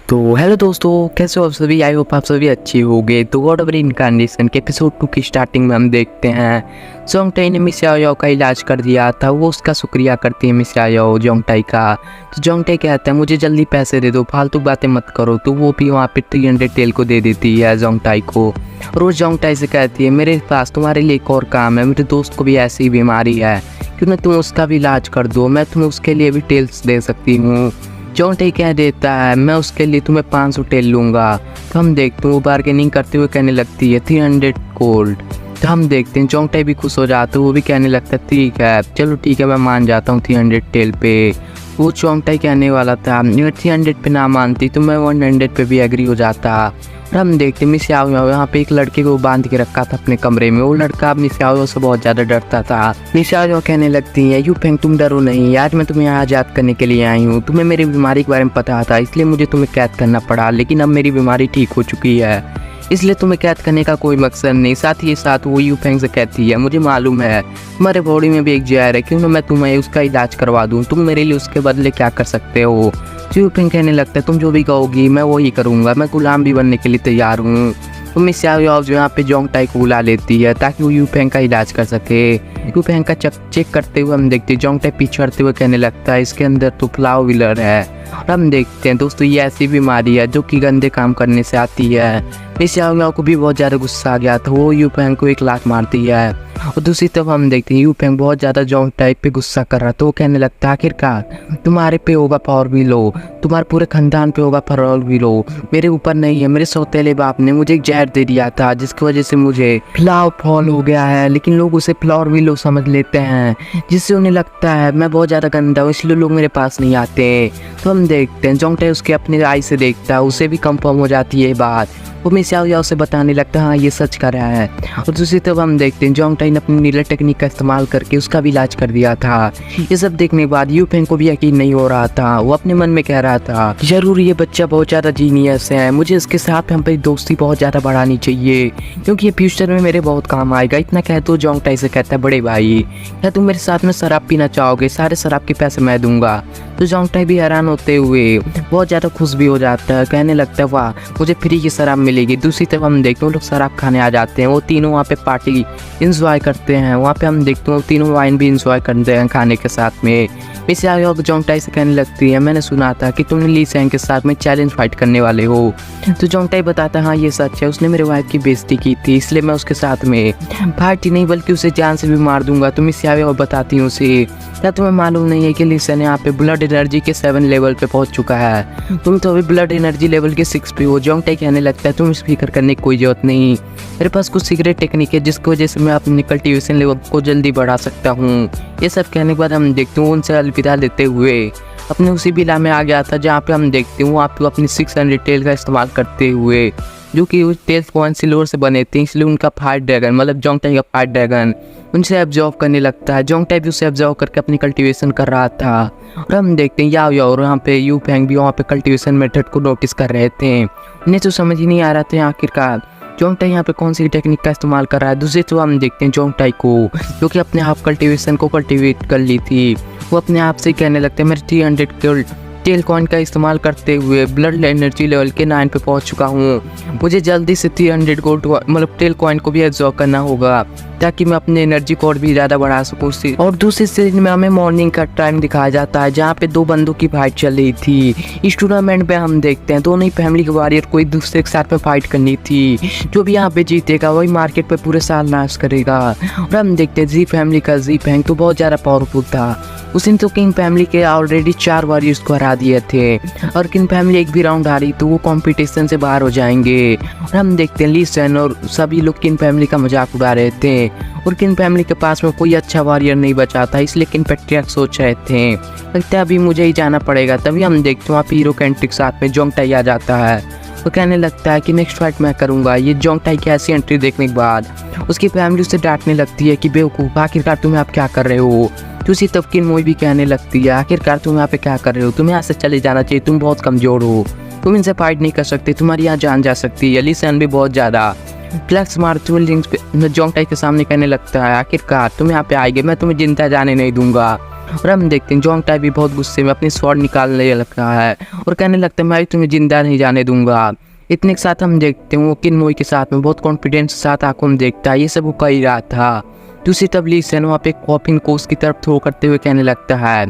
तो हेलो दोस्तों, कैसे हो आप सभी। आई होप आप सभी अच्छे होंगे। तो गॉड ऑफ इनकार्नेशन के एपिसोड 2 की स्टार्टिंग में हम देखते हैं जोंगटाई ने मिस याओ का इलाज कर दिया था। वो उसका शुक्रिया करती है मिस याओ जोंगटाई का। तो जोंगटाई कहता है मुझे जल्दी पैसे दे दो, फालतू बातें मत करो। तो वो भी वहाँ पे 300 टेल को दे देती है जोंगटाई को। रोज जोंगटाई से कहती है मेरे पास तुम्हारे लिए एक और काम है, मेरे दोस्त को भी ऐसी बीमारी है, क्यों ना तुम उसका भी इलाज कर दो, मैं तुम्हें उसके लिए भी टेल्स दे सकती हूँ। जोंगटाई कह देता है मैं उसके लिए तुम्हें 500 टेल लूँगा। तो हम देखते हैं वो बार्गेनिंग करते हुए कहने लगती है 300 गोल्ड। तो हम देखते हैं जोंगटाई भी खुश हो जाता है, वो भी कहने लगता है ठीक है, चलो ठीक है, मैं मान जाता हूँ 300 टेल पे। वो जोंगटाई कहने वाला था अगर 300 पे ना मानती तो मैं 100 पे भी एग्री हो जाता। और हम देखते मिस याओ यहाँ पे एक लड़के को बांध के रखा था अपने कमरे में। वो लड़का मिस याओ से बहुत ज़्यादा डरता था। मिस याओ कहने लगती है यू फेंग तुम डरो नहीं, आज मैं तुम्हें आज़ाद करने के लिए आई हूँ। तुम्हें मेरी बीमारी के बारे में पता था, इसलिए मुझे तुम्हें कैद करना पड़ा, लेकिन अब मेरी बीमारी ठीक हो चुकी है, इसलिए तुम्हें कैद करने का कोई मकसद नहीं। साथ ही साथ वो यू फेंग से कहती है मुझे मालूम है तुम्हारे बॉडी में भी एक जहर है, क्यों ना मैं तुम्हें उसका इलाज करवा दूँ, तुम मेरे लिए उसके बदले क्या कर सकते हो। यू फेंग कहने लगता है तुम जो भी कहोगी मैं वही करूँगा, मैं गुलाम भी बनने के लिए तैयार हूँ। तो मिस याओ जो यहाँ पे जोंगटाई को बुला लेती है ताकि वो यू फेंग का इलाज कर सके। यू फेंग का चेक करते हुए हम देखते हैं जोंगटाई पीछे हटते हुए कहने लगता है इसके अंदर तो फ्लावर व्हीलर है। और हम देखते हैं दोस्तों ये ऐसी बीमारी है जो कि गंदे काम करने से आती है। मिस याओ को भी बहुत ज़्यादा गुस्सा आ गया था, वो यू फेंग को एक लात मारती है। और दूसरी तरफ हम देखते हैं यू फेंग बहुत ज़्यादा जोंगटाई पे गुस्सा कर रहा, तो वो कहने लगता है आखिरकार तुम्हारे पे होगा पावर भी लो, तुम्हारे पूरे खानदान पे होगा पावर भी लो, मेरे ऊपर नहीं है। मेरे सौतेले बाप ने मुझे एक जहर दे दिया था जिसकी वजह से मुझे फ्लावर फॉल हो गया है, लेकिन लोग उसे फ्लावर भी लो समझ लेते हैं, जिससे उन्हें लगता है मैं बहुत ज़्यादा गंदा हूँ, इसलिए लोग मेरे पास नहीं आते। तो हम देखते हैं जोंगटाई उसके अपने आई से देखता है, उसे भी कंफर्म हो जाती है ये बात। वो मिस याओ से बताने लगता है हाँ ये सच कर रहा है। और दूसरी तरफ हम देखते हैं जोंगटाई ने अपनी नीलर टेक्निक का इस्तेमाल करके उसका भी इलाज कर दिया था। ये सब देखने के बाद यू फेंग को भी यकीन नहीं हो रहा था। वो अपने मन में कह रहा था जरूर ये बच्चा बहुत ज़्यादा जीनियस है, मुझे इसके साथ हम पे दोस्ती बहुत ज़्यादा बढ़ानी चाहिए, क्योंकि ये फ्यूचर में मेरे बहुत काम आएगा। इतना कह तो जोंगटाई से कहता है बड़े भाई क्या तुम मेरे साथ में शराब पीना चाहोगे, सारे शराब के पैसे मैं दूंगा। तो जोंगटाई भी हैरान होते हुए बहुत ज़्यादा खुश भी हो जाता है, कहने लगता है वाह मुझे फ्री की शराब मिलेगी। दूसरी तरफ हम देखते हैं लोग शराब खाने आ जाते हैं, वो तीनों वहाँ पे पार्टी इंजॉय करते हैं। वहाँ पे हम देखते हैं तीनों वाइन भी इंजॉय करते हैं खाने के साथ में। मिस याओ जोंगटाई से कहने लगती है मैंने सुना था कि तुमने ली सेंग के साथ में चैलेंज फाइट करने वाले हो। तो जोंगटाई बताता है हाँ ये सच है, उसने मेरे वाइफ की बेइज्जती की थी, इसलिए मैं उसके साथ में फाइट ही नहीं बल्कि उसे जान से भी मार दूंगा। तो मिस याओ बताती हूँ उसे क्या तुम्हें मालूम नहीं है कि ली सेंग यहाँ पे ब्लड एनर्जी के 7 लेवल पे पहुंच चुका है, तुम तो अभी ब्लड एनर्जी लेवल के 6 पे हो। जोंगटाई कहने लगता है तुम इस फिक्र करने की कोई जरूरत नहीं, मेरे पास कुछ सीक्रेट टेक्निक है जिसकी वजह से मैं अपनी कल्टीवेशन लेवल को जल्दी बढ़ा सकता हूँ। ये सब कहने के बाद हम देखते हैं उनसे अलविदा लेते हुए अपने उसी विला में आ गया था जहाँ पे हम देखते हैं वो आप अपनी 600 टेल का इस्तेमाल करते हुए, जो कि उस टेल्स पॉइंट सिल्वर से बने थे, इसलिए उनका फायर ड्रैगन मतलब जोंगटाई का फायर ड्रैगन उनसे एब्जॉर्व करने लगता है। जोंगटाई भी उसे एब्जॉर्व करके अपनी कल्टीवेशन कर रहा था। और हम देखते हैं याओ और यहाँ पे यू फेंग भी वहाँ पे कल्टीवेशन मेथड को नोटिस कर रहे थे। उन्हें तो समझ ही नहीं आ रहा था आखिरकार जोंगटाई यहाँ पे कौन सी टेक्निक का इस्तेमाल कर रहा है। दूसरे तो हम देखते हैं जोंगटाई को जो कि अपने आप कल्टीवेशन को कल्टीवेट कर ली थी, वो अपने आप से कहने लगते हैं मेरे 300 टेल कॉइन का इस्तेमाल करते हुए ब्लड एनर्जी लेवल के 9 पे पहुंच चुका हूं, मुझे जल्दी से 300 गोल्ड मतलब टेल कॉइन को भी एब्जॉर्ब करना होगा ताकि मैं अपने एनर्जी को और भी ज़्यादा बढ़ा सकूँ। और दूसरी सीरीज में हमें मॉर्निंग का टाइम दिखाया जाता है जहाँ पे 2 बंदों की फाइट चल रही थी। इस टूर्नामेंट में हम देखते हैं दोनों ही फैमिली के वॉरियर को एक दूसरे के साथ में फाइट करनी थी, जो भी यहाँ पे जीतेगा वही मार्केट पे पूरे साल नाश करेगा। और हम देखते हैं जी फैमिली का जी फेंग तो बहुत ज़्यादा पावरफुल था, उसने तो किंग फैमिली के ऑलरेडी 4 वॉरियर्स को हरा दिए थे, और किंग फैमिली एक भी राउंड हारी तो वो कंपटीशन से बाहर हो जाएंगे। और हम देखते हैं ली सेन और सभी लोग किंग फैमिली का मजाक उड़ा रहे थे, और किंग फैमिली के पास में कोई अच्छा वॉरियर नहीं बचा था, इसलिए किंग पैट्रियर्क सोच रहे थे लगता है अभी मुझे ही जाना पड़ेगा। तभी हम देखते हैं वहाँ पे हीरो कैंट्री के साथ में जोंगटाई आ जाता है, वो कहने लगता है कि नेक्स्ट फाइट मैं करूँगा। ये जोंगटाई की ऐसी एंट्री देखने के बाद उसकी फैमिली उसे डांटने लगती है कि बेवकूफ़ आखिरकार तुम आप क्या कर रहे हो। दूसरी तरफ किन मोई भी कहने लगती है आखिरकार तुम यहाँ पे क्या कर रहे हो, तुम्हें यहाँ से चले जाना चाहिए, तुम बहुत कमज़ोर हो, तुम इनसे फाइट नहीं कर सकते, तुम्हारी यहाँ जान जा सकती है। ली सेन भी बहुत ज़्यादा फ्लैक्स मारते हुए जोंगटाई के सामने कहने लगता है आखिरकार तुम यहाँ पे आएंगे, मैं तुम्हें जिंदा जाने नहीं दूंगा। और हम देखते हैं जोंग टाई भी बहुत गुस्से में अपनी स्वॉर्ड निकालने लगता है और कहने लगता है मैं भी तुम्हें जिंदा नहीं जाने दूंगा। इतने के साथ हम देखते हैं वो किन मोई के साथ में बहुत कॉन्फिडेंस के साथ आंखों में देखता है ये सब वो कर ही रहा था। दूसरी तरफ ली सन वहाँ पे कॉफिन को उसकी तरफ थ्रो करते हुए कहने लगता है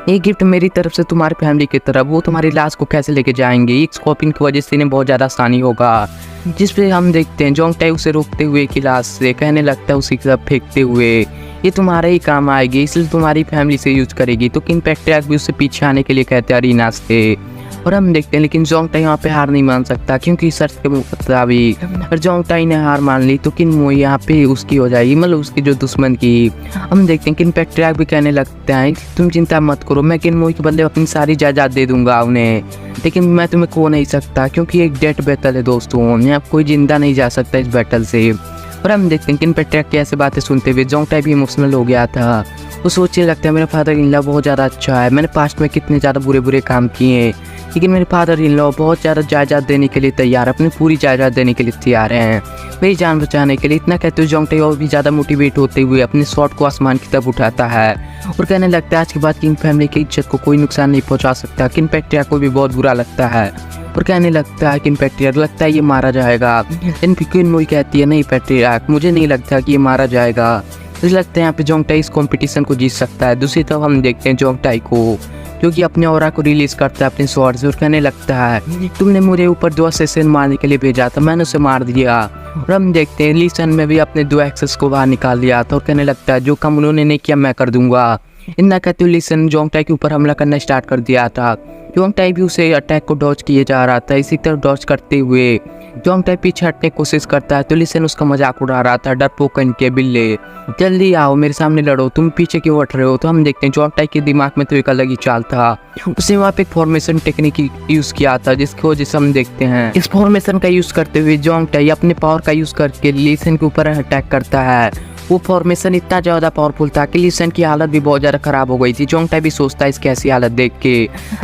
ये गिफ्ट मेरी तरफ से तुम्हारी फैमिली की तरफ, वो तुम्हारी लाश को कैसे लेके जाएंगे, इस कॉफिन की वजह से इन्हें बहुत ज़्यादा आसानी होगा। जिस पे हम देखते हैं जोंग टाई उसे रोकते हुए कि लाश से कहने लगता है उसी की तरफ फेंकते हुए ये तुम्हारे ही काम आएगी इसलिए तुम्हारी फैमिली से यूज करेगी। तो किन पैट्रियार्क भी उससे पीछे आने के लिए कहते हैं अरीना से। और हम देखते हैं लेकिन जोंग टाई यहाँ पे हार नहीं मान सकता क्योंकि शर्त के मुताबिक अगर जोंग टाई ने हार मान ली तो किन मोई यहाँ पे उसकी हो जाएगी, मतलब उसकी जो दुश्मन की। हम देखते हैं किन पैट्रियार्क भी कहने लगते हैं तुम चिंता मत करो, मैं किन मोई के बदले अपनी सारी जायदाद दे दूंगा उन्हें, लेकिन मैं तुम्हें खो नहीं सकता क्योंकि एक डेथ बैटल है दोस्तों, यहाँ कोई जिंदा नहीं जा सकता इस बैटल से। और हम देखते हैं किन पैट्रियार्क की ऐसे बातें सुनते हुए जोंग टाई भी इमोशनल हो गया था। वो सोचने लगता है मेरा फादर इन लॉ बहुत ज़्यादा अच्छा है, मैंने पास्ट में कितने ज़्यादा बुरे बुरे काम किए हैं लेकिन मेरे फादर इन लॉ बहुत ज़्यादा जायदाद देने के लिए तैयार, अपनी पूरी जायदाद देने के लिए तैयार हैं मेरी जान बचाने के लिए। इतना कहते हुए जोंग टाई और भी ज़्यादा मोटिवेट होते हुए अपने स्वॉर्ड को आसमान की तरफ उठाता है और कहने लगता है आज के बाद किंग फैमिली की इज्जत को कोई नुकसान नहीं पहुँचा सकता। किन पैट्रियार्क को भी बहुत बुरा लगता है और कहने लगता है किन पैट्रियार्क लगता है ये मारा जाएगा, लेकिन किन मोई कहती है नहीं पैट्रियार्क मुझे नहीं लगता कि ये मारा जाएगा, मुझे लगता है यहाँ पे जोंग टाई इस कंपटीशन को जीत सकता है। दूसरी तरफ हम देखते हैं जोंग टाई को जो कि अपने ऑरा को रिलीज करता है अपने स्वॉर्ड से और कहने लगता है तुमने मुझे ऊपर 2 असेसिन मारने के लिए भेजा था, मैंने उसे मार दिया। और हम देखते हैं ली सन में भी अपने 2 एक्सेस को बाहर निकाल लिया था और कहने लगता है जो काम उन्होंने नहीं किया मैं कर दूंगा। इतना कहते हुए ली सन जोंग टाई के ऊपर हमला करना स्टार्ट कर दिया था। जोंग टाई भी उसे अटैक को डॉज किए जा रहा था, इसी तरह डॉज करते हुए जोंग टाई पीछे हटने की कोशिश करता है तो ली सन उसका मजाक उड़ा रहा था डरपोकन के बिल्ले जल्दी आओ मेरे सामने लड़ो, तुम पीछे क्यों हट रहे हो। तो हम देखते हैं जोंग टाई के दिमाग में तो एक अलग ही चाल था, उसने वहाँ पे एक फॉर्मेशन टेक्निक यूज किया था जिसकी वजह से हम देखते हैं इस फॉर्मेशन का यूज करते हुए जोंग टाई अपने पावर का यूज करके ली सन के ऊपर अटैक करता है। वो फॉर्मेशन इतना ज़्यादा पावरफुल था कि ली सन की हालत भी बहुत ज़्यादा खराब हो गई थी। जोंग टाई भी सोचता है इसकी ऐसी हालत देख के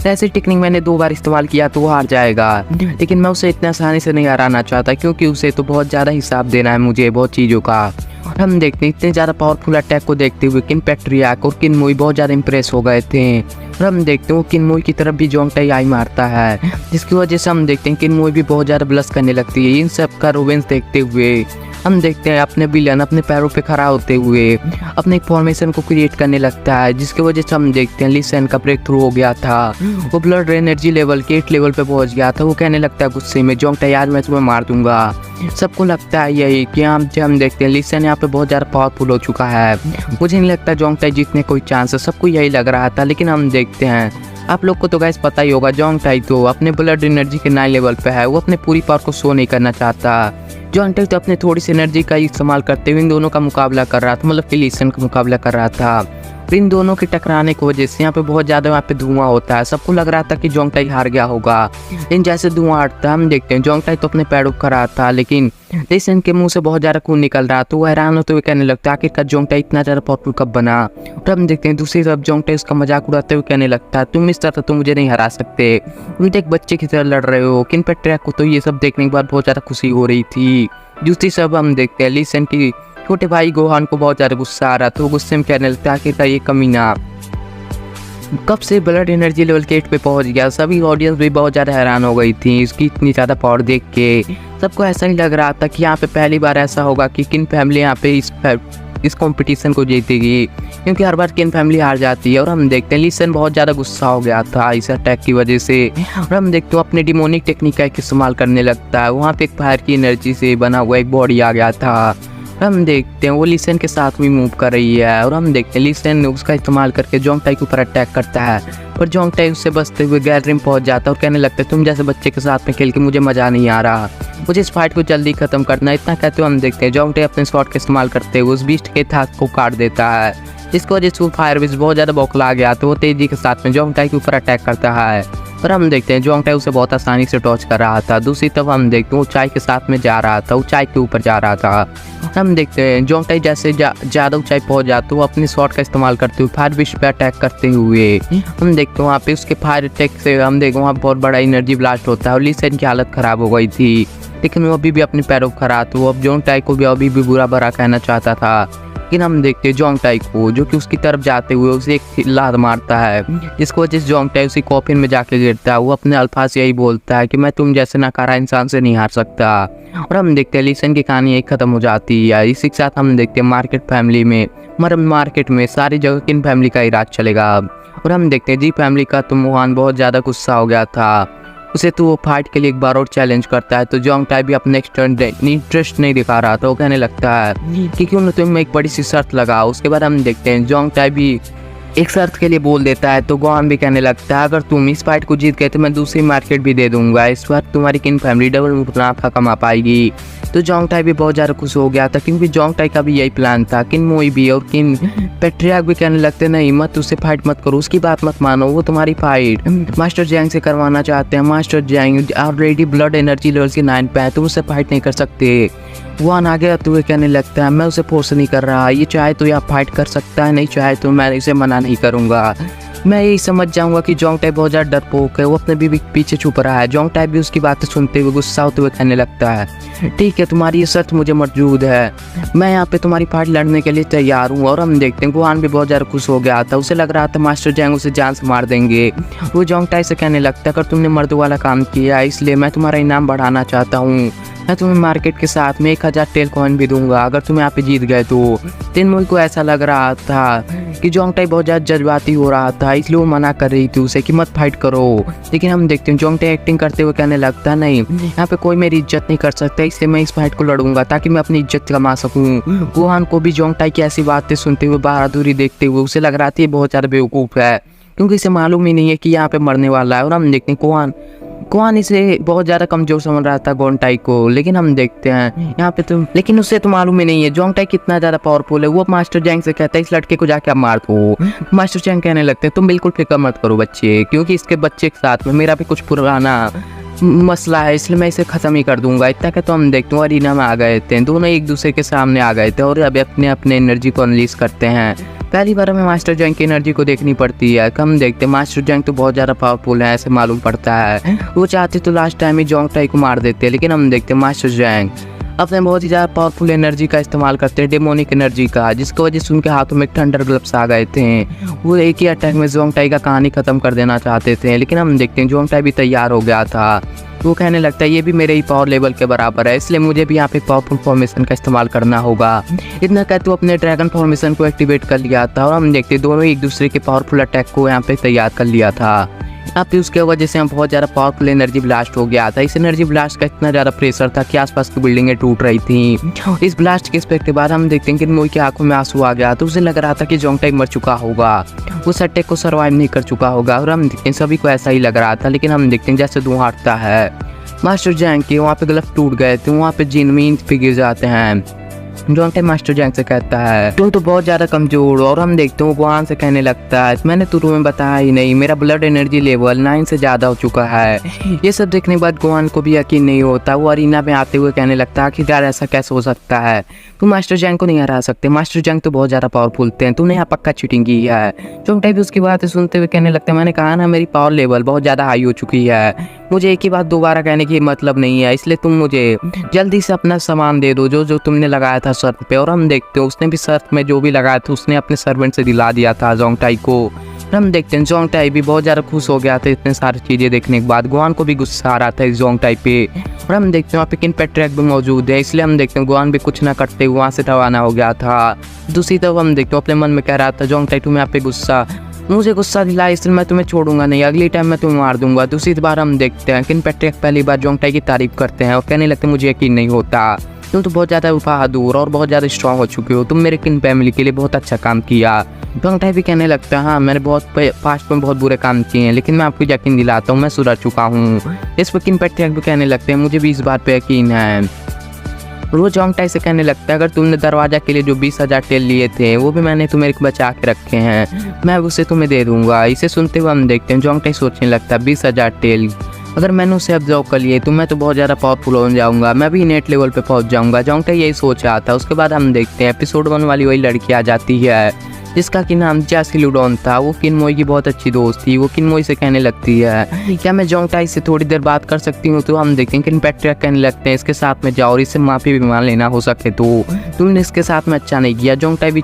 ऐसी टेक्निक मैंने 2 बार इस्तेमाल किया तो वो हार जाएगा, लेकिन मैं उसे इतना आसानी से नहीं हराना चाहता क्योंकि उसे तो बहुत ज़्यादा हिसाब देना है मुझे बहुत चीज़ों का। और हम देखते हैं इतने ज़्यादा पावरफुल अटैक को देखते हुए किन पैट्रियार्क और किन मोई बहुत ज़्यादा इंप्रेस हो गए थे। और हम देखते हैं वो किन मोई की तरफ भी जोंग टाई आई मारता है जिसकी वजह से हम देखते हैं किन मोई भी बहुत ज़्यादा ब्लश करने लगती है। इन सब का रोवेंस देखते हुए हम देखते हैं अपने विलन अपने पैरों पे खड़ा होते हुए अपने एक फॉर्मेशन को क्रिएट करने लगता है जिसकी वजह से हम देखते हैं ली सन का ब्रेक थ्रू हो गया था। वो ब्लड एनर्जी लेवल के 8 लेवल पे पहुंच गया था। वो कहने लगता है गुस्से में जोंग टाई आज मैं तुम्हें मार दूंगा। सबको लगता है यही कि हम देखते हैं ली सन यहाँ पे बहुत ज़्यादा पावरफुल हो चुका है, मुझे नहीं लगता जोंग टाई जीतने कोई चांस है, सबको यही लग रहा था। लेकिन हम देखते हैं आप लोग को तो गाइस पता ही होगा जोंग टाई तो अपने ब्लड एनर्जी के 9 लेवल पे है, वो अपने पूरी पावर को शो नहीं करना चाहता। जोंग टाई तो अपने थोड़ी सी एनर्जी का इस्तेमाल करते हुए इन दोनों का मुकाबला कर रहा था, मतलब कि ली सन का मुकाबला कर रहा था। इन दोनों के टकराने की वजह से यहाँ पे बहुत ज़्यादा वहाँ पे धुआं होता है। सबको लग रहा था कि जोंग टाई हार गया होगा, लेकिन जैसे धुआं हटता है हम देखते हैं जोंग टाई तो अपने पैरों पर खड़ा था लेकिन ली सन के मुंह से बहुत ज़्यादा खून निकल रहा तो वो हैरान होते हुए कहने लगता है आखिरकार जोंग टाई इतना ज़्यादा पावरफुल कब बना। और हम देखते हैं दूसरी तरफ जोंग टाई उसका मजाक उड़ाते हुए कहने लगता है तुम इस तरह तो मुझे नहीं हरा सकते, तुम तो एक बच्चे की तरह लड़ रहे हो। किन पैट्रियार्क को तो ये सब देखने के बाद बहुत ज़्यादा खुशी हो रही थी। दूसरी तरफ हम देखते हैं ली सन की छोटे भाई गोहान को बहुत ज़्यादा गुस्सा आ रहा तो गुस्से में कहने लगता है आखिरकार ये कमीना कब से ब्लड एनर्जी लेवल के 8 पे पहुंच गया। सभी ऑडियंस भी बहुत ज़्यादा हैरान हो गई थी इसकी इतनी ज़्यादा पावर देख के। सबको ऐसा ही लग रहा था कि यहाँ पे पहली बार ऐसा होगा कि किन फैमिली यहाँ पे इस कंपटीशन को जीतेगी, क्योंकि हर बार किन फैमिली हार जाती है। और हम देखते हैं ली सन बहुत ज़्यादा गुस्सा हो गया था इस अटैक की वजह से और हम देखते हैं अपने डिमोनिक टेक्निक का इस्तेमाल करने लगता है। वहाँ पे एक फायर की एनर्जी से बना हुआ एक बॉडी आ गया था। हम देखते हैं वो ली सन के साथ भी मूव कर रही है और हम देखते हैं ली सन उसका इस्तेमाल करके जोंग टाई के ऊपर अटैक करता है पर जोंग टाई उससे बचते हुए गैलरी में पहुंच जाता है और कहने लगता है तुम जैसे बच्चे के साथ में खेल के मुझे मज़ा नहीं आ रहा, मुझे इस फाइट को जल्दी खत्म करना है। इतना कहते हुए हम देखते हैं जोंग टाई अपने शॉट का इस्तेमाल करते हुए उस बीस्ट के हाथ को काट देता है जिसकी वजह से वो फायर विज बहुत ज़्यादा बौखला गया तो वो तेजी के साथ में जोंग टाई के ऊपर अटैक करता है और हम देखते हैं जोंग टाई उसे बहुत आसानी से टॉच कर रहा था। दूसरी तरफ हम देखते हैं ऊंचाई के साथ में जा रहा था, ऊंचाई के ऊपर जा रहा था। हम देखते हैं जोंग टाई जैसे ज़्यादा ऊंचाई पहुंच जाता तो वो अपनी शॉट का इस्तेमाल करते हुए फायर विश पे अटैक करते हुए हम देखते हैं वहाँ पे उसके फायर अटैक से हम देखते वहाँ बहुत बड़ा एनर्जी ब्लास्ट होता है और ली सन की हालत ख़राब हो गई थी, लेकिन वो अभी भी अपने पैरों पर खड़ा था। वो अब जोंग टाई को भी अभी भी बुरा भरा कहना चाहता था लेकिन हम देखते हैं जोंगटाई को, जो कि उसकी तरफ जाते हुए उसे एक लात मारता है, जिसकी वजह से जोंगटाई उसी कॉफिन में जाके गिरता है। वो अपने अल्फाज से यही बोलता है कि मैं तुम जैसे नकारा इंसान से नहीं हार सकता। और हम देखते हैं ली सन की कहानी यही खत्म हो जाती है। इसी के साथ हम देखते हैं मार्केट फैमिली में, मार्केट में सारी जगह किन फैमिली का ही राज चलेगा। और हम देखते हैं जी फैमिली का तो मोहन बहुत ज़्यादा गुस्सा हो गया था, उसे तो वो फाइट के लिए एक बार और चैलेंज करता है। तो जोंगटाई भी अपने इंटरेस्ट नहीं दिखा रहा था। वो कहने लगता है कि क्यों ना तुम एक बड़ी सी शर्त लगाओ। उसके बाद हम देखते हैं जोंगटाई भी एक शर्त के लिए बोल देता है। तो गोहान भी कहने लगता है अगर तुम इस फाइट को जीत गए तो मैं दूसरी मार्केट भी दे दूंगा, इस बार तुम्हारी किन फैमिली डबल मुनाफा कमा पाएगी। तो जोंगटाई भी बहुत ज़्यादा खुश हो गया था, क्योंकि जोंगटाई का भी यही प्लान था। किन मोई भी और किन पेट्रियार्क भी कहने लगते नहीं मत उससे फाइट मत करो, उसकी बात मत मानो, वो तुम्हारी फाइट मास्टर जैंग से करवाना चाहते हैं। Master जैंग already blood energy levels के 9 पे है, तुम उससे फाइट नहीं कर सकते। वहां आगे आते हुए कहने लगता है मैं उसे फोर्स नहीं कर रहा, ये चाहे तो यहाँ फाइट कर सकता है, नहीं चाहे तो मैं इसे मना नहीं करूँगा। मैं यही समझ जाऊंगा कि जोंगटाई बहुत ज़्यादा डरपोक है, वो अपने बीवी के पीछे छुप रहा है। जोंगटाई भी उसकी बातें सुनते हुए गुस्सा होते हुए कहने लगता है ठीक है तुम्हारी ये शर्त मुझे मौजूद है, मैं यहाँ पे तुम्हारी फाइट लड़ने के लिए तैयार हूँ। और हम देखते हैं गोहान भी बहुत ज़्यादा खुश हो गया था, उसे लग रहा था मास्टर जैंग उसे जान से मार देंगे। वो जोंगटाई से कहने लगता है अगर तुमने मर्द वाला काम किया इसलिए मैं तुम्हारा इनाम बढ़ाना चाहता हूँ, मैं तुम्हें मार्केट के साथ में 1000 टेल कॉइन भी दूंगा अगर तुम यहाँ पे जीत गए तो। तिनमुई को ऐसा लग रहा था कि जोंगटाई बहुत ज़्यादा जज्बाती हो रहा था, इसलिए वो मना कर रही थी उसे कि मत फाइट करो। लेकिन हम देखते हैं जोंगटाई एक्टिंग करते हुए कहने लगता है नहीं यहाँ पे कोई मेरी इज्जत नहीं कर सकता, इसलिए मैं इस फाइट को लड़ूंगा ताकि मैं अपनी इज्जत कमा सकूँ। गोहान को भी जोंगटाई की ऐसी बातें सुनते हुए बहादुरी देखते हुए उसे लग रहा था ये बहुत ज़्यादा बेवकूफ़ है, क्योंकि इसे मालूम ही नहीं है कि यहाँ पे मरने वाला है। और हम देखते हैं गोहान इसे बहुत ज़्यादा कमज़ोर समझ रहा था जोंगटाई को, लेकिन हम देखते हैं यहाँ पे तो लेकिन उससे तो मालूम ही नहीं है जोंगटाई कितना ज़्यादा पावरफुल है। वो मास्टर जैंग से कहता है इस लड़के को जाके आप मार दो। मास्टर जैंग कहने लगते हैं तुम बिल्कुल फिक्र मत करो बच्चे, क्योंकि इसके बच्चे के साथ में मेरा भी कुछ पुराना मसला है, इसलिए मैं इसे ख़त्म ही कर दूंगा। इतना क्या तो हम देखते हैं अरीना में आ गए थे, दोनों एक दूसरे के सामने आ गए थे और अभी अपने अपने एनर्जी को अनलीज करते हैं। पहली बार हमें मास्टर जैंग की एनर्जी को देखनी पड़ती है। हम देखते हैं मास्टर जैंग तो बहुत ज़्यादा पावरफुल है ऐसे मालूम पड़ता है, वो चाहते तो लास्ट टाइम ही जोंगटाई को मार देते, लेकिन हम देखते हैं मास्टर जैंग अपने बहुत ही ज़्यादा पावरफुल एनर्जी का इस्तेमाल करते हैं, डेमोनिक एनर्जी का, जिसकी वजह से उनके हाथों में थंडर ग्लव्स आ गए थे। वो एक ही अटैक में जोंगटाई का कहानी ख़त्म कर देना चाहते थे, लेकिन हम देखते हैं जोंगटाई भी तैयार हो गया था। वो कहने लगता है ये भी मेरे ही पावर लेवल के बराबर है, इसलिए मुझे भी यहाँ पे पावरफुल फॉर्मेशन का इस्तेमाल करना होगा। इतना कहते वो अपने ड्रैगन फॉर्मेशन को एक्टिवेट कर लिया था और हम देखते दोनों एक दूसरे के पावरफुल अटैक को यहाँ पे तैयार कर लिया था। अब फिर उसके वजह से हम बहुत ज़्यादा पावरफुल एनर्जी ब्लास्ट हो गया था। इस एनर्जी ब्लास्ट का इतना ज़्यादा प्रेशर था कि आसपास की बिल्डिंगें टूट रही थी। इस ब्लास्ट के इफेक्ट के बाद हम देखते हैं कि मोई की आंखों में आंसू आ गया, तो उसे लग रहा था कि जोंगटाई मर चुका होगा, उस अटैक को सर्वाइव नहीं कर चुका होगा। और हम देखते हैं सभी को ऐसा ही लग रहा था, लेकिन हम देखते हैं जैसे धुआं हटता है मास्टर जैंग के वहाँ पे ग्लव टूट गए थे, वहाँ पे जिनमीन पे गिर जाते हैं। जोंगटाई मास्टर जैंग से कहता है तुम तो बहुत ज़्यादा कमज़ोर। और हम देखते हैं गोहान से कहने लगता है मैंने तो तुम्हें बताया ही नहीं, मेरा ब्लड एनर्जी लेवल 9 से ज़्यादा हो चुका है। ये सब देखने के बाद गोहान को भी यकीन नहीं होता। वो अरीना में आते हुए कहने लगता है कि यार ऐसा कैसे हो सकता है, तुम मास्टर जैंग को नहीं हरा सकते, मास्टर जैंग तो बहुत ज़्यादा पावरफुल थे, तुमने यहाँ पक्का चीटिंग की है। जोंगटाई भी उसकी बातें सुनते हुए कहने लगता है मैंने कहा ना मेरी पावर लेवल बहुत ज़्यादा हाई हो चुकी है, मुझे एक ही बात दोबारा कहने की मतलब नहीं है, इसलिए तुम मुझे जल्दी से अपना सामान दे दो जो जो तुमने लगाया था शर्त पे। और हम देखते हैं उसने भी शर्त में जो भी लगाया था उसने अपने सर्वेंट से दिला दिया था जोंगटाई को। हम देखते हैं जोंगटाई भी बहुत ज़्यादा खुश हो गया था इतने सारी चीज़ें देखने के बाद। गोहान को भी गुस्सा आ रहा था इस जोंगटाई पे। और हम देखते हैं वहाँ पे किन पेट्रैक भी मौजूद है, इसलिए हम देखते हैं गोहान भी कुछ ना करते वहाँ से रवाना हो गया था। दूसरी तरफ हम देखते हैं अपने मन में कह रहा था जोंगटाई तुम्हें यहाँ पे मुझे गुस्सा दिला इसलिए मैं तुम्हें छोड़ूंगा नहीं, अगली टाइम मैं तुम्हें मार दूंगा। दूसरी बार हम देखते हैं किन पेट्रैक पहली बार जोंगटाई की तारीफ करते हैं और कहने लगते मुझे यकीन नहीं होता, तुम तो बहुत ज़्यादा बहादुर और बहुत ज़्यादा स्ट्रांग हो चुके हो, तुम मेरे किन फैमिली के लिए बहुत अच्छा काम किया। जोंगटाई भी कहने लगता है हाँ मैंने बहुत पास्ट में बहुत बुरे काम किए हैं, लेकिन मैं आपको यकीन दिलाता हूँ मैं सुधर चुका हूँ। इस पर किन पेट्रैक भी कहने लगते हैं मुझे भी इस बात पे यकीन है। और वो जोंगटाई से कहने लगता है अगर तुमने दरवाजा के लिए जो 20,000 टेल लिए थे वो भी मैंने तुम्हें बचा के रखे हैं, मैं उसे तुम्हें दे दूंगा। इसे सुनते हुए हम देखते हैं जोंगटाई सोचने लगता है 20,000 टेल अगर मैंने उसे ऑब्जर्व कर लिए तो मैं तो बहुत ज़्यादा पावरफुल हो जाऊंगा, मैं भी नेट लेवल पे पहुंच जाऊंगा। जोंगटाई यही सोच रहा था। उसके बाद हम देखते हैं एपिसोड 1 वाली वही लड़की आ जाती है जिसका कि नाम जैसी लुडोन था। वो किनमोई की बहुत अच्छी दोस्त थी। वो किनमोई से कहने लगती है क्या मैं जोंगटाई से थोड़ी देर बात कर सकती हूँ। तो हम देखते हैं किनपेट्रिया कहने लगते हैं इसके साथ में जाओ और इससे माफी भी मान लेना हो सके तो। तुमने इसके साथ में अच्छा नहीं किया। जोंगटाई भी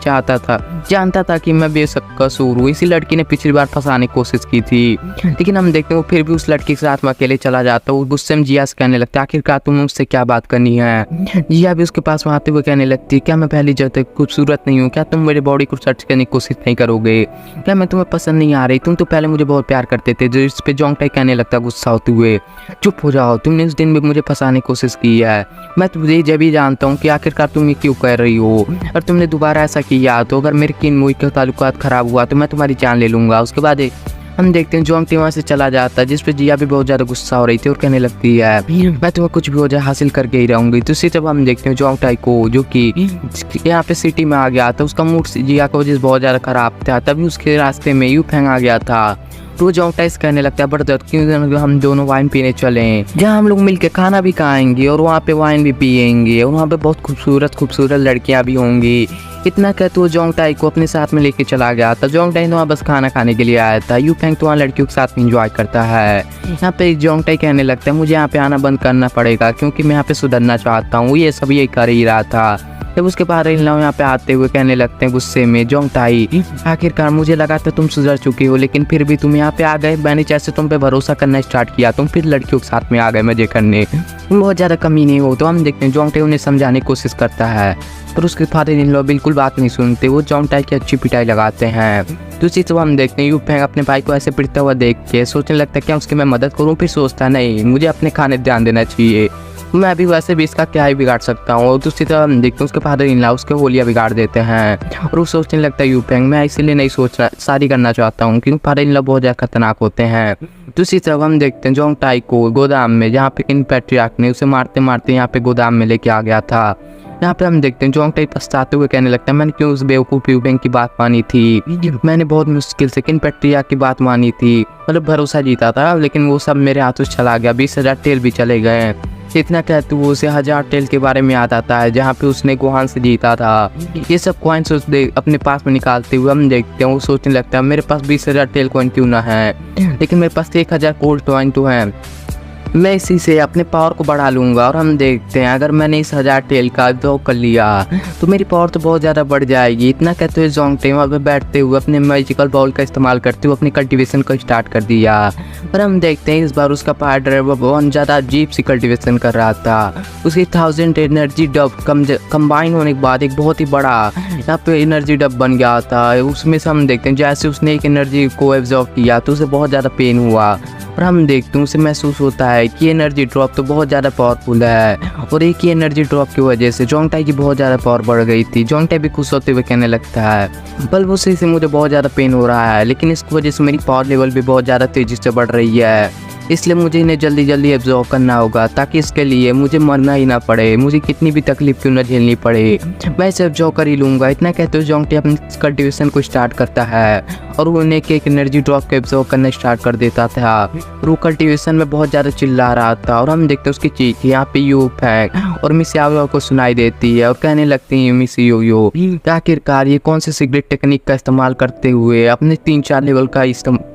जानता था कि मैं बेकसूर हूँ। इसी लड़की ने पिछली बार फंसाने की कोशिश की थी, लेकिन हम देखते हैं वो फिर भी उस लड़की के साथ में अकेले चला जाता है। वो गुस्से में जिया से कहने लगता है आखिरकार तुम मुझसे क्या बात करनी है। जिया भी उसके पास में आते हुए कहने लगती है क्या मैं पहली जगह खूबसूरत नहीं हूँ। क्या तुम मेरे बॉडी को सर्च करने की कोशिश नहीं करोगे। क्या मैं तुम्हें पसंद नहीं आ रही। तुम तो पहले मुझे बहुत प्यार करते थे। जो इस पे जोंगटाई कहने लगता गुस्सा होते हुए चुप हो जाओ। तुमने उस दिन भी मुझे फंसाने की कोशिश की है। मैं तुझे जब भी जानता हूँ कि आखिरकार तुम ये क्यों कर रही हो। और तुमने दोबारा ऐसा किया तो अगर मेरे किनमोई का ताल्लुकात खराब हुआ तो मैं तुम्हारी जान ले लूँगा। उसके बाद हम देखते हैं जोंगटाई वहाँ से चला जाता है, जिस पे जिया भी बहुत ज़्यादा गुस्सा हो रही थी और कहने लगती है मैं तुम्हें कुछ भी हो जाए हासिल करके ही रहूँगी। तो इसी जब हम देखते हैं जोंगटाई को जो कि यहाँ पे सिटी में आ गया था। उसका मूड जिया की वजह से बहुत ज़्यादा खराब था। तभी उसके रास्ते में यू फेंग आ गया था। तो जोंगटाई से कहने लगता है ब्रदर क्यों हम दोनों वाइन पीने चलें, जहाँ हम लोग मिलके खाना भी खाएंगे और वहाँ पे वाइन भी पियेंगे और वहाँ पे बहुत खूबसूरत लड़कियाँ भी होंगी। इतना कहते वो जोंगटाई को अपने साथ में लेके चला गया था। जोंगटाई तो वहाँ बस खाना खाने के लिए आया था। यू फेंग तो वहाँ लड़कियों के साथ में इंजॉय करता है। यहाँ पे जोंगटाई कहने लगता है मुझे यहाँ पे आना बंद करना पड़ेगा क्योंकि मैं यहाँ पे सुधरना चाहता हूँ। ये सब ये कर ही रहा था। जब उसके बाद यहाँ पे आते हुए कहने लगते हैं गुस्से में जोंगटाई आखिरकार मुझे लगा था तुम सुधर चुकी हो, लेकिन फिर भी तुम यहाँ पे आ गए। मैंने जैसे तुम पे भरोसा करना स्टार्ट किया तुम फिर लड़कियों के साथ में आ गए मजे करने। तुम बहुत ज़्यादा कमी नहीं हो। तो हम देखते हैं जोंगटाई उन्हें समझाने की कोशिश करता है पर उसके फादर इन लॉ बिल्कुल बात नहीं सुनते। वो जोंगटाई की अच्छी पिटाई लगाते हैं। दूसरी तरफ हम देखते हैं यू फेंग अपने भाई को ऐसे पिटता हुआ देख के सोचने लगता है क्या उसकी मैं मदद करूँ। फिर सोचता नहीं मुझे अपने खाने ध्यान देना चाहिए। मैं अभी वैसे भी इसका क्या ही बिगाड़ सकता हूँ। और दूसरी तरफ हम देखते हैं उसके फादर इन लॉ उसके होलिया बिगाड़ देते हैं और वो सोचने लगता है यू फेंग मैं इसीलिए नहीं सोच रहा शादी करना चाहता हूँ क्योंकि फादर इन लॉ बहुत ज़्यादा खतरनाक होते हैं। दूसरी तरफ हम देखते हैं जोंगटाई को गोदाम में जहाँ पे किनपेट्रिया ने उसे मारते मारते यहाँ पे गोदाम में लेके आ गया था। यहाँ पे हम देखते हैं जोंगटाई पछताते हुए कहने लगता है मैंने क्यों उस बेवकूफ़ यू फेंग की बात मानी थी। मैंने बहुत मुश्किल से किनपेट्रिया की बात मानी थी, मतलब भरोसा जीता था, लेकिन वो सब मेरे हाथों से चला गया। 20,000 टेल भी चले गए। इतना कहते वो उसे 1000 टेल के बारे में याद आता है जहाँ पे उसने गोहान से जीता था। ये सब कॉइन्स अपने पास में निकालते हुए हम देखते हैं वो सोचने लगता है मेरे पास 20,000 टेल कॉइन क्यों ना है, लेकिन मेरे पास 1000 गोल्ड कॉइन तो है। मैं इसी से अपने पावर को बढ़ा लूँगा। और हम देखते हैं अगर मैंने इस 1000 टेल का उपयोग कर लिया तो मेरी पावर तो बहुत ज़्यादा बढ़ जाएगी। इतना कहते हुए जोंगटाई वहाँ पे बैठते हुए अपने मैजिकल बॉल का इस्तेमाल करते हुए अपनी कल्टीवेशन को स्टार्ट कर दिया। पर हम देखते हैं इस बार उसका पावर ड्राइवर बहुत ज़्यादा अजीब सी कल्टीवेशन कर रहा था। उसकी 1000 एनर्जी डब कंबाइन होने के बाद एक बहुत ही बड़ा यहाँ पे एनर्जी डब बन गया था। उसमें से हम देखते हैं जैसे उसने एक एनर्जी को एब्जॉर्ब किया तो उसे बहुत ज़्यादा पेन हुआ। और हम देखते हैं उसे महसूस होता है कि एनर्जी ड्रॉप तो बहुत ज़्यादा पावरफुल है और एक ही एनर्जी ड्रॉप की वजह से जोंगटाई की बहुत ज़्यादा पावर बढ़ गई थी। जोंगटाई भी खुश होते हुए कहने लगता है बल उसी से मुझे बहुत ज़्यादा पेन हो रहा है, लेकिन इसकी वजह से मेरी पावर लेवल भी बहुत ज़्यादा तेज़ी से बढ़ रही है, इसलिए मुझे इन्हें जल्दी जल्दी एब्जॉर्ब करना होगा ताकि इसके लिए मुझे मरना ही ना पड़े। मुझे कितनी भी तकलीफ क्यों ना झेलनी पड़े, मैं इसे एब्जॉर्ब कर ही लूँगा। इतना कहते हुए जोंगटाई अपनी कल्टीवेशन को स्टार्ट करता है और वो उन्हें एक एनर्जी ड्रॉप को एब्जॉर्ब करना स्टार्ट कर देता था। और वो कल्टीवेशन में बहुत ज़्यादा चिल्ला रहा था और हम देखते हैं उसकी चीख यहाँ पे यू फेंग और मिस याओ को सुनाई देती है और कहने लगती है मिस यो आखिरकार ये कौन से सीक्रेट टेक्निक का इस्तेमाल करते हुए अपने 3-4 लेवल का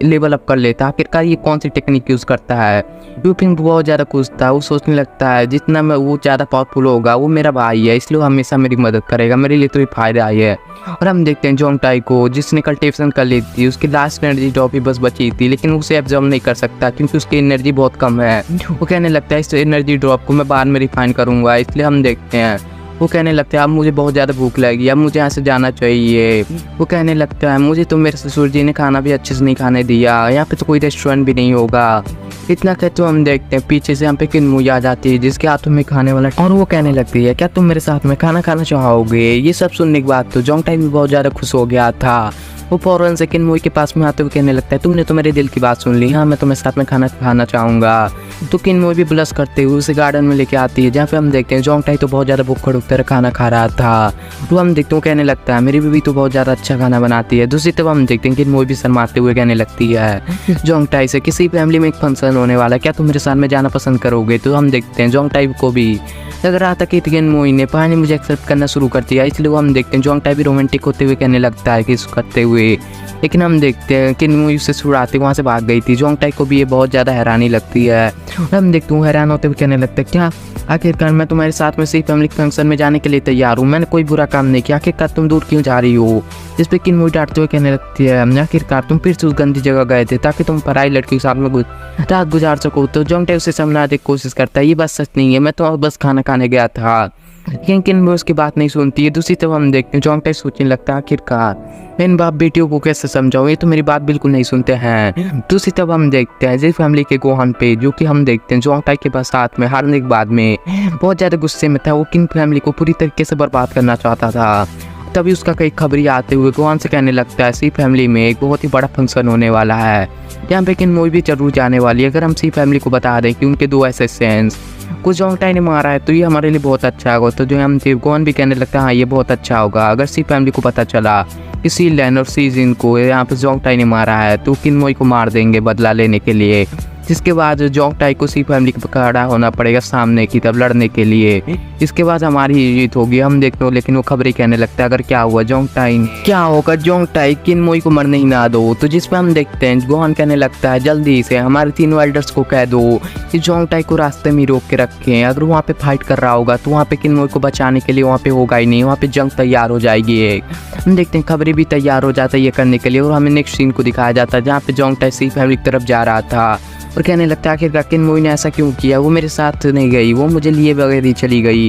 लेवल अप कर लेता, आखिरकार ये कौन सी टेक्निक यूज़ करता है। यू फेंग बहुत ज़्यादा खुश था। वो सोचने लगता है जितना मैं वो ज़्यादा पावरफुल होगा वो मेरा भाई है, इसलिए वो हमेशा मेरी मदद करेगा, मेरे लिए तो ये फायदा ही है। और हम देखते हैं जोंगटाई को जिसने कल्टीवेशन कर ली थी उसकी लास्ट एनर्जी ड्रॉप ही बस बची थी, लेकिन उसे एब्जॉर्ब नहीं कर सकता क्योंकि उसकी एनर्जी बहुत कम है। वो कहने लगता है इस एनर्जी ड्रॉप को मैं बाद में रिफाइन करूँगा। इसलिए हम देखते हैं वो कहने लगता है अब मुझे बहुत ज़्यादा भूख लगी, अब मुझे यहाँ से जाना चाहिए। वो कहने लगता है मुझे तो मेरे ससुर जी ने खाना भी अच्छे से नहीं खाने दिया, यहाँ पे तो कोई रेस्टोरेंट भी नहीं होगा। इतना कहते तो हम देखते हैं पीछे से यहाँ पे किनमोई आ जाती है जिसके हाथों में खाने वाला, और वो कहने लगती है क्या तुम मेरे साथ में खाना खाना चाहोगे। ये सब सुनने के बाद तो जोंगटाई भी बहुत ज़्यादा खुश हो गया था। वो फौरन से किनमोई के पास में आते हुए कहने लगता है तुमने तो मेरे दिल की बात सुन ली, हाँ मैं तुम्हारे साथ में खाना खाना चाहूँगा। तो किनमोई भी ब्लश करते हुए उसे गार्डन में लेके आती है जहाँ पे हम देखते हैं जोंगटाई तो बहुत ज़्यादा भूखा उठकर खाना खा रहा था। तो हम देखते हैं कहने लगता है मेरी बीवी तो बहुत ज़्यादा अच्छा खाना बनाती है। दूसरी तरफ हम देखते हैं किनमोई भी शर्माते हुए कहने लगती है जोंगटाई से किसी फैमिली में एक फंक्शन होने वाला है, क्या तुम मेरे साथ में जाना पसंद करोगे। तो हम देखते हैं जोंगटाई को भी लग रहा था कि किनमोई ने फाइनली मुझे एक्सेप्ट करना शुरू कर दिया, इसलिए वो हम देखते हैं जोंगटाई भी रोमांटिक होते हुए कहने लगता है किस करते हुए। लेकिन हम देखते हैं किनमोई उससे छुड़ाते वहाँ से भाग गई थी। जोंगटाई को भी ये बहुत ज़्यादा हैरानी लगती है और हम देखते हैं हैरान होते हुए कहने लगता है क्या आखिरकार मैं तुम्हारे साथ में सी फैमिली फंक्शन में जाने के लिए तैयार हूँ, मैंने कोई बुरा काम नहीं किया, आखिरकार तुम दूर क्यों जा रही हो। जिस पे किनमोई डांटते हुए कहने लगती है आखिरकार तुम फिर से उस गंदी जगह गए थे ताकि तुम पराई लड़की के साथ में रात गुजार सको। तो जोंगटाई उसे समझाने की कोशिश करता है ये बात सच नहीं है, मैं तो बस खाना खाने गया था। लेकिन किनमोई उसकी बात नहीं सुनती है। दूसरी तरफ हम देखते हैं जोंगटाई सोचने लगता है आखिरकार मैं इन बाप बेटियों को कैसे समझाऊं, ये तो मेरी बात बिल्कुल नहीं सुनते हैं। दूसरी तरफ हम देखते हैं जी फैमिली के गोहान पे, जो कि हम देखते हैं जोंगटाई के पास साथ में हारने के बाद में बहुत ज़्यादा गुस्से में था। वो किन फैमिली को पूरी तरीके से बर्बाद करना चाहता था। तभी उसका कई खबरी आते हुए गोहान से कहने लगता है सी फैमिली में एक बहुत ही बड़ा फंक्शन होने वाला है, यहाँ पे किनमोई भी जरूर जाने वाली है। अगर हम सी फैमिली को बता दें कि उनके 2 असिस्टेंट्स को जोंगटाई ने मारा है तो ये हमारे लिए बहुत अच्छा होगा। तो जो हम गोहान भी कहने लगता है हाँ ये बहुत अच्छा होगा। अगर सी फैमिली को पता चला कि सी लैन और सी जिन को यहाँ पे जोंगटाई ने मारा है तो किनमोई को मार देंगे बदला लेने के लिए, जिसके बाद जोंगटाई को सी फैमिली को खड़ा होना पड़ेगा सामने की तरफ लड़ने के लिए। इसके बाद हमारी जीत होगी हम देखते हो। लेकिन वो खबरें कहने लगता है अगर क्या हुआ जोंगटाई क्या होगा जोंगटाई किनमोई को मरने ही ना दो। तो जिस पे हम देखते हैं गोहान कहने लगता है जल्दी से हमारे 3 एल्डर्स को कह दो कि जोंगटाई को रास्ते में रोक के रखें, अगर वहाँ पे फाइट कर रहा होगा तो वहाँ पे किनमोई को बचाने के लिए वहाँ पे होगा ही नहीं, वहाँ पे जंग तैयार हो जाएगी। हम देखते हैं खबरें भी तैयार हो जाता है ये करने के लिए और हमें नेक्स्ट सीन को दिखाया जाता है जहाँ पे जोंगटाई सी फैमिली की तरफ जा रहा था और कहने लगता है आखिरकार किनमोई ने ऐसा क्यों किया, वो मेरे साथ नहीं गई, वो मुझे लिए बगैर ही चली गई,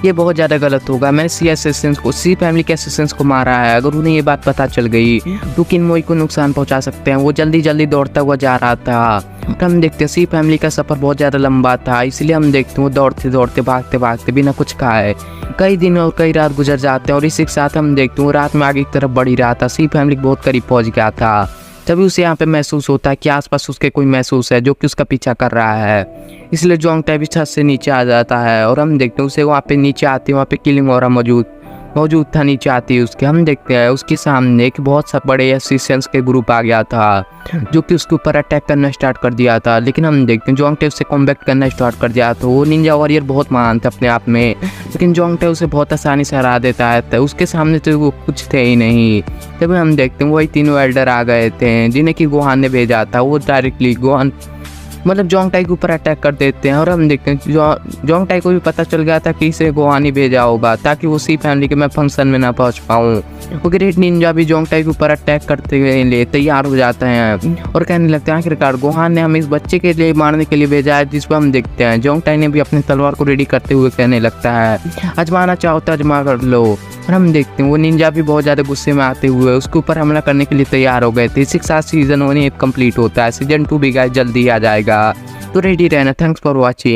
ये बहुत ज़्यादा गलत होगा। मैंने सी फैमिली के असिस्टेंट्स को मारा है, अगर उन्हें ये बात पता चल गई तो किनमोई को नुकसान पहुंचा सकते हैं। वो जल्दी जल्दी दौड़ता हुआ जा रहा था। हम देखते हैं सी फैमिली का सफ़र बहुत ज़्यादा लंबा था, इसलिए हम देखते हैं वो दौड़ते दौड़ते भागते भागते बिना कुछ खाए कई दिन और कई रात गुजर जाते हैं और इसी के साथ हम देखते हैं वो रात में आगे की तरफ बढ़ ही रहा था। सी फैमिली बहुत करीब पहुँच गया था। तभी उसे यहाँ पे महसूस होता है कि आसपास उसके कोई महसूस है जो कि उसका पीछा कर रहा है, इसलिए जोंगटाई भी छत से नीचे आ जाता है और हम देखते हैं उसे वहाँ पे नीचे आते हैं, वहाँ पे किलिंग और मौजूद था नीचे आती है उसके। हम देखते हैं उसके सामने एक बहुत सा बड़े असिस्टेंट्स के ग्रुप आ गया था जो कि उसके ऊपर अटैक करना स्टार्ट कर दिया था। लेकिन हम देखते हैं जोंगटाई उससे कॉम्बैट करना स्टार्ट कर दिया था। वो निंजा वॉरियर बहुत महान था अपने आप में, लेकिन जोंगटाई उसे बहुत आसानी से हरा देता है। तो उसके सामने तो वो कुछ थे ही नहीं। तभी हम देखते हैं वही 3 एल्डर आ गए थे जिन्हें कि गोहान ने भेजा था। वो डायरेक्टली गोहान मतलब जोंगटाई के ऊपर अटैक कर देते हैं और हम देखते हैं जोंगटाई को भी पता चल गया था कि इसे गोहान ही भेजा होगा ताकि वो सी फैमिली के मैं फंक्शन में ना पहुंच पाऊँ। वो ग्रेट निंजा भी जोंगटाई के ऊपर अटैक करते हुए लिए तैयार हो जाते हैं और कहने लगते हैं आखिरकार गोहान ने हमें इस बच्चे के लिए मारने के लिए भेजा है। जिस पर हम देखते हैं जोंगटाई ने भी अपनी तलवार को रेडी करते हुए कहने लगता है आजमाना चाहो तो आजमा कर लो। और हम देखते हैं वो निंजा भी बहुत ज़्यादा गुस्से में आते हुए उसके ऊपर हमला करने के लिए तैयार हो गए थे। इसी के साथ सीजन 1 कंप्लीट होता है। सीजन 2 भी गाइस जल्दी आ जाएगा, तो रेडी रहना। Thanks for watching.